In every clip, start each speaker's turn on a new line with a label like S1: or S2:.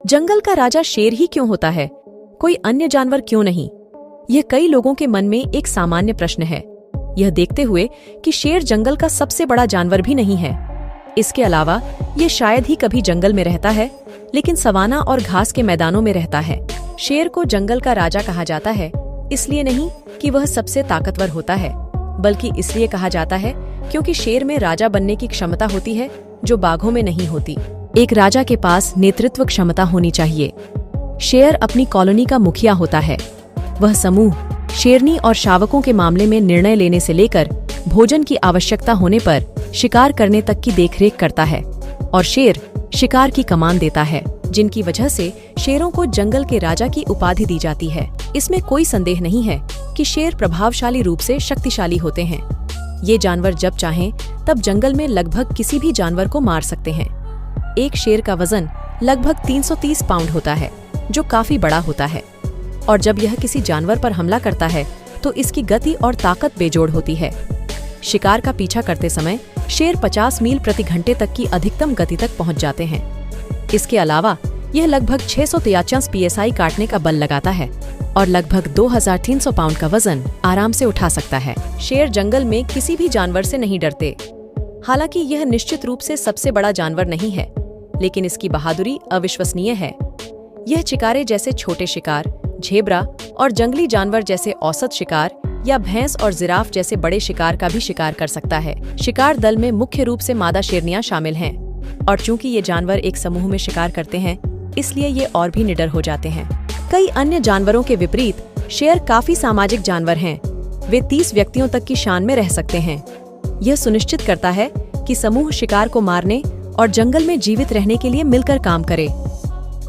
S1: जंगल का राजा शेर ही क्यों होता है, कोई अन्य जानवर क्यों नहीं? यह कई लोगों के मन में एक सामान्य प्रश्न है, यह देखते हुए कि शेर जंगल का सबसे बड़ा जानवर भी नहीं है। इसके अलावा ये शायद ही कभी जंगल में रहता है, लेकिन सवाना और घास के मैदानों में रहता है। शेर को जंगल का राजा कहा जाता है इसलिए नहीं कि वह सबसे ताकतवर होता है, बल्कि इसलिए कहा जाता है क्योंकि शेर में राजा बनने की क्षमता होती है जो बाघों में नहीं होती। एक राजा के पास नेतृत्व क्षमता होनी चाहिए। शेर अपनी कॉलोनी का मुखिया होता है। वह समूह, शेरनी और शावकों के मामले में निर्णय लेने से लेकर भोजन की आवश्यकता होने पर शिकार करने तक की देखरेख करता है, और शेर शिकार की कमान देता है, जिनकी वजह से शेरों को जंगल के राजा की उपाधि दी जाती है। इसमें कोई संदेह नहीं है कि शेर प्रभावशाली रूप से शक्तिशाली होते हैं। ये जानवर जब चाहें तब जंगल में लगभग किसी भी जानवर को मार सकते हैं। एक शेर का वजन लगभग 330 पाउंड होता है, जो काफी बड़ा होता है, और जब यह किसी जानवर पर हमला करता है तो इसकी गति और ताकत बेजोड़ होती है। शिकार का पीछा करते समय शेर 50 मील प्रति घंटे तक की अधिकतम गति तक पहुंच जाते हैं। इसके अलावा यह लगभग 643 psi काटने का बल लगाता है और लगभग 2300 पाउंड का वजन आराम से उठा सकता है। शेर जंगल में किसी भी जानवर से नहीं डरते। हालांकि यह निश्चित रूप से सबसे बड़ा जानवर नहीं है, लेकिन इसकी बहादुरी अविश्वसनीय है। यह चिकारे जैसे छोटे शिकार, झेब्रा और जंगली जानवर जैसे औसत शिकार, या भैंस और जिराफ जैसे बड़े शिकार का भी शिकार कर सकता है। शिकार दल में मुख्य रूप से मादा शेरनियां शामिल हैं, और चूंकि ये जानवर एक समूह में शिकार करते हैं, इसलिए ये और भी निडर हो जाते हैं। कई अन्य जानवरों के विपरीत शेर काफी सामाजिक जानवर हैं। वे 30 व्यक्तियों तक की शान में रह सकते हैं। यह सुनिश्चित करता है कि समूह शिकार को मारने और जंगल में जीवित रहने के लिए मिलकर काम करे।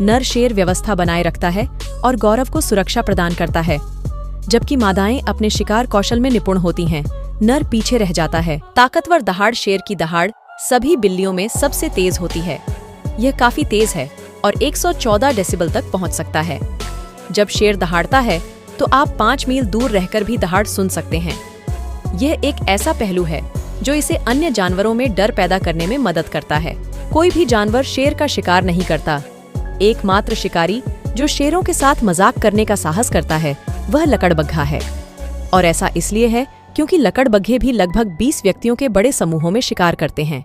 S1: नर शेर व्यवस्था बनाए रखता है और गौरव को सुरक्षा प्रदान करता है, जबकि मादाएं अपने शिकार कौशल में निपुण होती हैं। नर पीछे रह जाता है। ताकतवर दहाड़ शेर की दहाड़ सभी बिल्लियों में सबसे तेज होती है। यह काफी तेज है और 114 डेसिबल तक पहुंच सकता है। जब शेर दहाड़ता है तो आप 5 मील दूर रहकर भी दहाड़ सुन सकते हैं। यह एक ऐसा पहलू है जो इसे अन्य जानवरों में डर पैदा करने में मदद करता है। कोई भी जानवर शेर का शिकार नहीं करता। एकमात्र शिकारी जो शेरों के साथ मजाक करने का साहस करता है वह लकड़बग्घा है, और ऐसा इसलिए है क्योंकि लकड़बग्घे भी लगभग 20 व्यक्तियों के बड़े समूहों में शिकार करते हैं।